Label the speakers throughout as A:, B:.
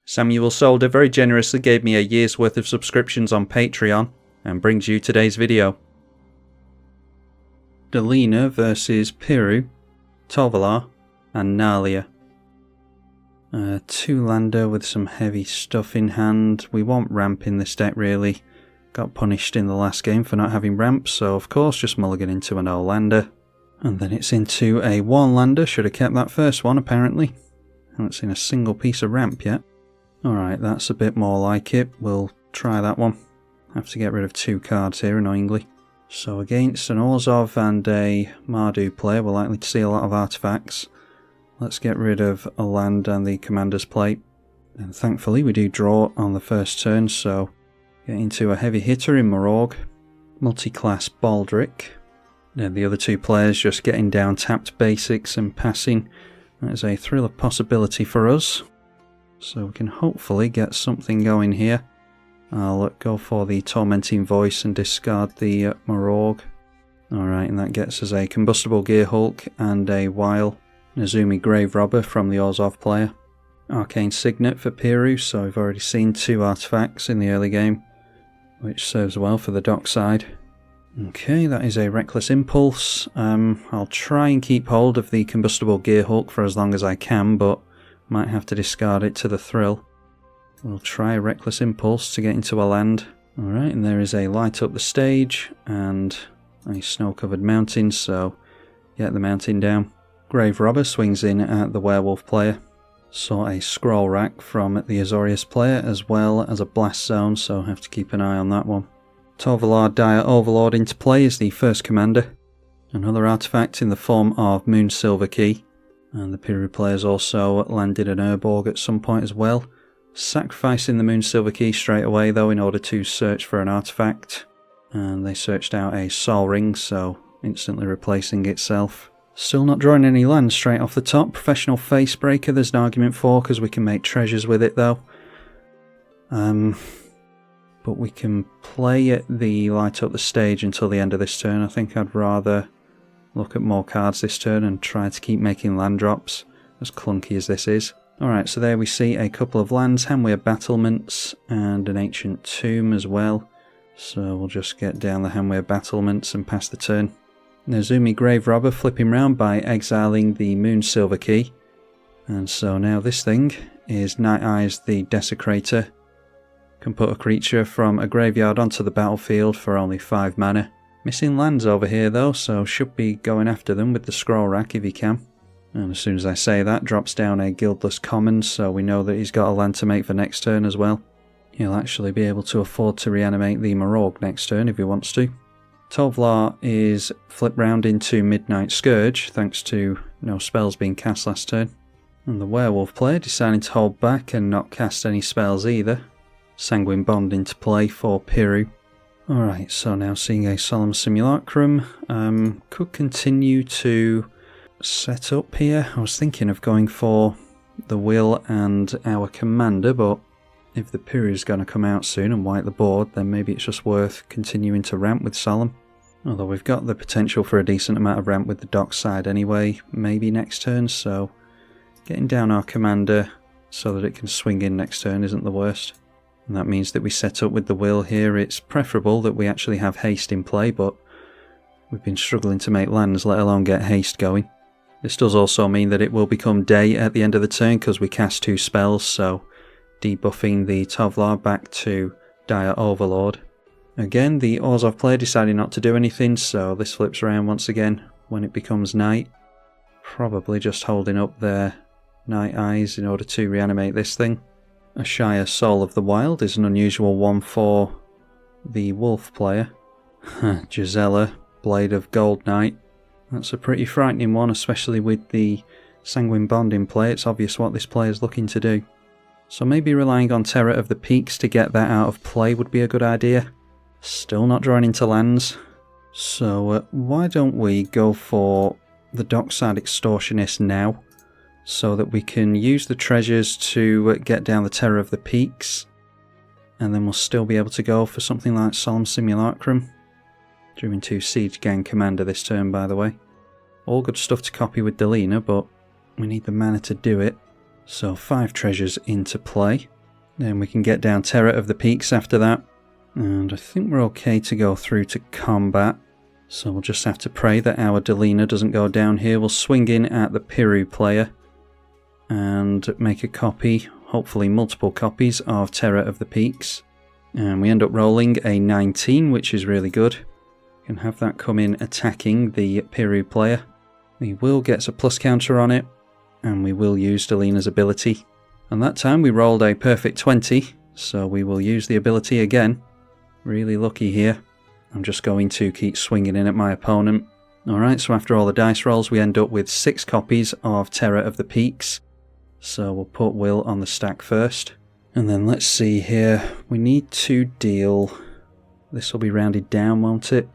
A: Samuel Solder very generously gave me a year's worth of subscriptions on Patreon and brings you today's video. Delina versus Piru, Tovolar and Nalia. Two-lander with some heavy stuff in hand. We want ramp in this deck really. Got punished in the last game for not having ramp, so of course just mulligan into an no-lander. And then it's into a one-lander. Should have kept that first one apparently. Haven't seen a single piece of ramp yet. Alright, that's a bit more like it. We'll try that one. Have to get rid of two cards here, annoyingly. So against an Orzhov and a Mardu player, we're likely to see a lot of artifacts. Let's get rid of a land and the commander's plate. And thankfully we do draw on the first turn, so get into a heavy hitter in Mororg. Multi-class Baldric. And the other two players just getting down tapped basics and passing. That is a thrill of possibility for us. So we can hopefully get something going here. I'll go for the Tormenting Voice and discard the Mororg. Alright, and that gets us a Combustible Gearhulk and a Weil Nezumi Grave Robber from the Orzhov player. Arcane Signet for Piru, so we've already seen two artifacts in the early game, which serves well for the dock side. Okay, that is a Reckless Impulse. I'll try and keep hold of the Combustible Gearhulk for as long as I can, but might have to discard it to the thrill. We'll try a Reckless Impulse to get into a land. Alright, and there is a Light Up the Stage and a Snow-Covered Mountain, so get the mountain down. Grave Robber swings in at the Werewolf player. Saw a Scroll Rack from the Azorius player as well as a Blast Zone, so have to keep an eye on that one. Tovolar Dire Overlord into play is the first commander. Another artifact in the form of Moon Silver Key. And the Piru players also landed an Urborg at some point as well. Sacrificing the Moon Silver Key straight away though in order to search for an artifact. And they searched out a Sol Ring, so instantly replacing itself. Still not drawing any lands straight off the top. Professional Facebreaker there's an argument for because we can make treasures with it though. But we can play the Light Up the Stage until the end of this turn. I think I'd rather look at more cards this turn and try to keep making land drops, as clunky as this is. Alright, so there we see a couple of lands, Hanweir Battlements and an Ancient Tomb as well. So we'll just get down the Hanweir Battlements and pass the turn. Nezumi Grave Robber flipping round by exiling the Moon Silver Key. And so now this thing is Night Eyes the Desecrator. Can put a creature from a graveyard onto the battlefield for only 5 mana. Missing lands over here though, so should be going after them with the Scroll Rack if he can. And as soon as I say that, drops down a Guildless Common, so we know that he's got a land to make for next turn as well. He'll actually be able to afford to reanimate the Mororg next turn if he wants to. Tovolar is flipped round into Midnight Scourge, thanks to no spells being cast last turn. And the Werewolf player deciding to hold back and not cast any spells either. Sanguine Bond into play for Piru. Alright, so now seeing a Solemn Simulacrum. Could continue to set up here. I was thinking of going for the Will and our Commander, but if the Piru is going to come out soon and wipe the board, then maybe it's just worth continuing to ramp with Solemn. Although we've got the potential for a decent amount of ramp with the dock side anyway, maybe next turn, so getting down our Commander so that it can swing in next turn isn't the worst. And that means that we set up with the Will here. It's preferable that we actually have haste in play, but we've been struggling to make lands, let alone get haste going. This does also mean that it will become day at the end of the turn because we cast 2 spells, so debuffing the Tovolar back to Dire Overlord. Again, the Orzhov player decided not to do anything, so this flips around once again when it becomes night. Probably just holding up their Night Eyes in order to reanimate this thing. Ashaya Soul of the Wild is an unusual one for the Wolf player. Gisela, Blade of Gold Knight. That's a pretty frightening one, especially with the Sanguine Bond in play. It's obvious what this player is looking to do. So maybe relying on Terror of the Peaks to get that out of play would be a good idea. Still not drawing into lands. So why don't we go for the Dockside Extortionist now, so that we can use the treasures to get down the Terror of the Peaks, and then we'll still be able to go for something like Solemn Simulacrum. Drew into Siege Gang Commander this turn, by the way. All good stuff to copy with Delina, but we need the mana to do it. So 5 treasures into play. Then we can get down Terror of the Peaks after that. And I think we're okay to go through to combat. So we'll just have to pray that our Delina doesn't go down here. We'll swing in at the Piru player and make a copy, hopefully multiple copies, of Terror of the Peaks. And we end up rolling a 19, which is really good. We can have that come in attacking the Piru player. The will gets a plus counter on it, and we will use Delina's ability. And that time we rolled a perfect 20, so we will use the ability again. Really lucky here. I'm just going to keep swinging in at my opponent. Alright, so after all the dice rolls, we end up with 6 copies of Terror of the Peaks. So we'll put Will on the stack first. And then let's see here. We need to deal... This will be rounded down, won't it?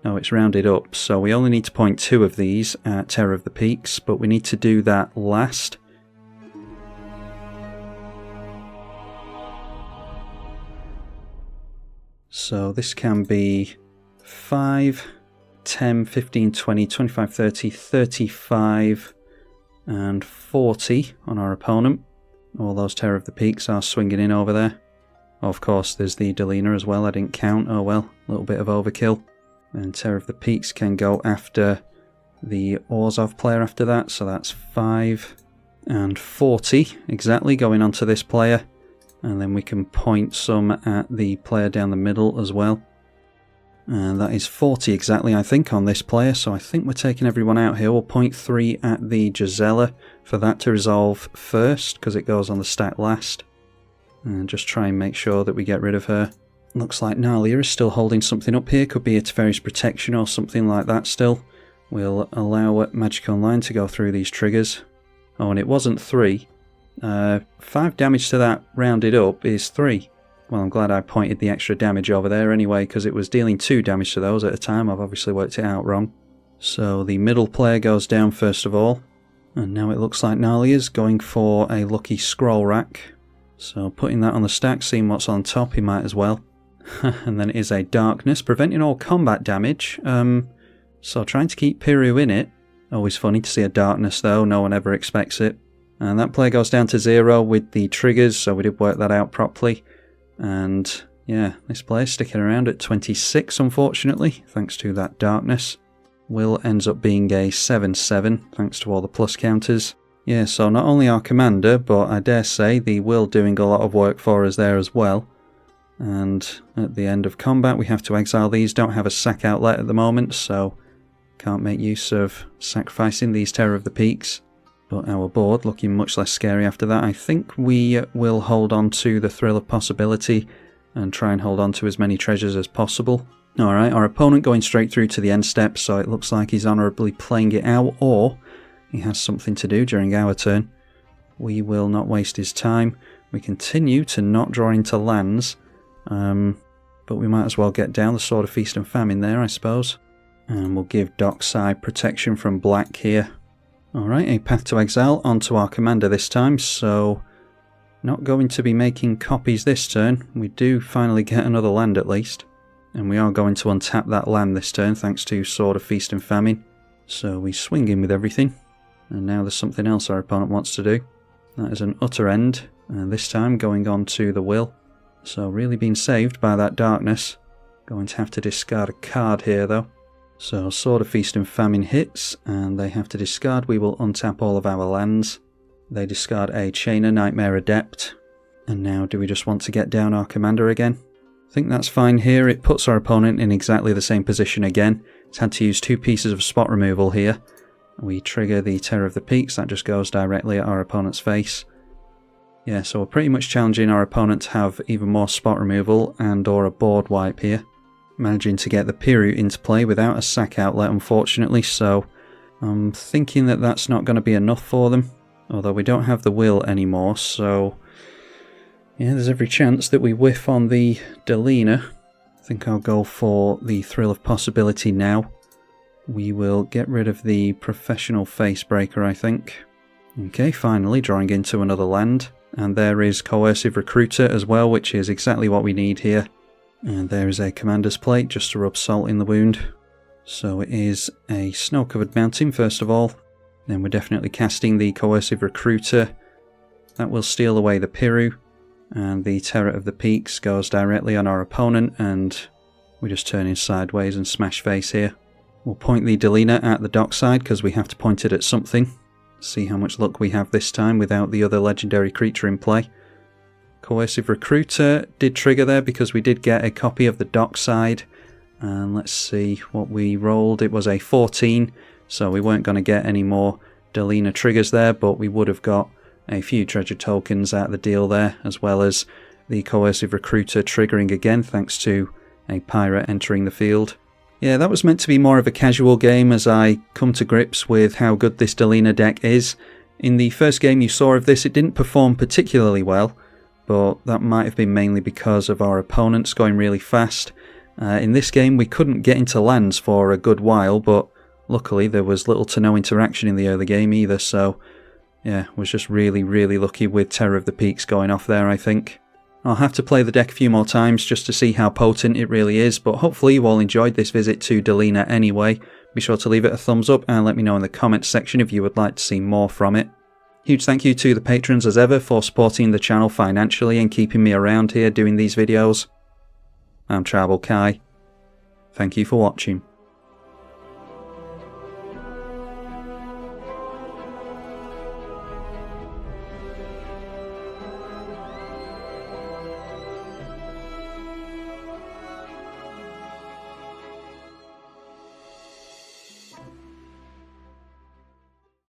A: No, it's rounded up. So we only need to point 2 of these at Terror of the Peaks, but we need to do that last. So this can be 5, 10, 15, 20, 25, 30, 35 and 40 on our opponent. All those Terror of the Peaks are swinging in over there. Of course, there's the Delina as well. I didn't count. Oh well, a little bit of overkill. And Terror of the Peaks can go after the Orzhov player after that. So that's 5 and 40 exactly going onto this player. And then we can point some at the player down the middle as well. And that is 40 exactly, I think, on this player. So I think we're taking everyone out here. We'll point 3 at the Gisela for that to resolve first, because it goes on the stack last. And just try and make sure that we get rid of her. Looks like Nalia is still holding something up here. Could be a Teferi's Protection or something like that still. We'll allow Magic Online to go through these triggers. Oh, and it wasn't 3. 5 damage to that rounded up is 3. Well, I'm glad I pointed the extra damage over there anyway, because it was dealing 2 damage to those at a time. I've obviously worked it out wrong. So the middle player goes down first of all. And now it looks like Nalia's going for a lucky scroll rack. So putting that on the stack, seeing what's on top, he might as well. And then it is a darkness, preventing all combat damage. So trying to keep Piru in it. Always funny to see a darkness though, no one ever expects it. And that player goes down to 0 with the triggers, so we did work that out properly. And yeah, this player's sticking around at 26, unfortunately, thanks to that darkness. Will ends up being a 7-7, thanks to all the plus counters. Yeah, so not only our commander, but I dare say the Will doing a lot of work for us there as well. And at the end of combat, we have to exile these. Don't have a sack outlet at the moment, so can't make use of sacrificing these Terror of the Peaks. But our board looking much less scary after that. I think we will hold on to the Thrill of Possibility and try and hold on to as many treasures as possible. Alright, our opponent going straight through to the end step, so it looks like he's honourably playing it out, or he has something to do during our turn. We will not waste his time. We continue to not draw into lands, but we might as well get down the Sword of Feast and Famine there, I suppose. And we'll give Dockside protection from black here. Alright, a Path to Exile onto our commander this time, so not going to be making copies this turn. We do finally get another land at least. And we are going to untap that land this turn thanks to Sword of Feast and Famine. So we swing in with everything. And now there's something else our opponent wants to do. That is an Utter End, and this time going on to the Will. So really being saved by that darkness. Going to have to discard a card here though. So Sword of Feast and Famine hits, and they have to discard. We will untap all of our lands. They discard a Chainer, Nightmare Adept. And now do we just want to get down our commander again? I think that's fine here. It puts our opponent in exactly the same position again. It's had to use 2 pieces of spot removal here. We trigger the Terror of the Peaks, that just goes directly at our opponent's face. Yeah, so we're pretty much challenging our opponent to have even more spot removal and or a board wipe here. Managing to get the Piru into play without a sack outlet, unfortunately, so I'm thinking that that's not going to be enough for them. Although we don't have the Will anymore, so yeah, there's every chance that we whiff on the Delina. I think I'll go for the Thrill of Possibility now. We will get rid of the Professional Facebreaker, I think. Okay, finally drawing into another land. And there is Coercive Recruiter as well, which is exactly what we need here. And there is a Commander's Plate, just to rub salt in the wound. So it is a Snow-Covered Mountain, first of all. Then we're definitely casting the Coercive Recruiter. That will steal away the Piru. And the Terror of the Peaks goes directly on our opponent, and we just turn in sideways and smash face here. We'll point the Delina at the dockside because we have to point it at something. See how much luck we have this time without the other legendary creature in play. Coercive Recruiter did trigger there because we did get a copy of the dockside. And let's see what we rolled. It was a 14, so we weren't going to get any more Delina triggers there, but we would have got a few treasure tokens out of the deal there, as well as the Coercive Recruiter triggering again thanks to a pirate entering the field. Yeah, that was meant to be more of a casual game as I come to grips with how good this Delina deck is. In the first game you saw of this, it didn't perform particularly well, but that might have been mainly because of our opponents going really fast. In this game we couldn't get into lands for a good while, but luckily there was little to no interaction in the early game either, so yeah, was just really lucky with Terror of the Peaks going off there, I think. I'll have to play the deck a few more times just to see how potent it really is, but hopefully you all enjoyed this visit to Delina anyway. Be sure to leave it a thumbs up and let me know in the comments section if you would like to see more from it. Huge thank you to the patrons as ever for supporting the channel financially and keeping me around here doing these videos. I'm tribalkai. Thank you for watching.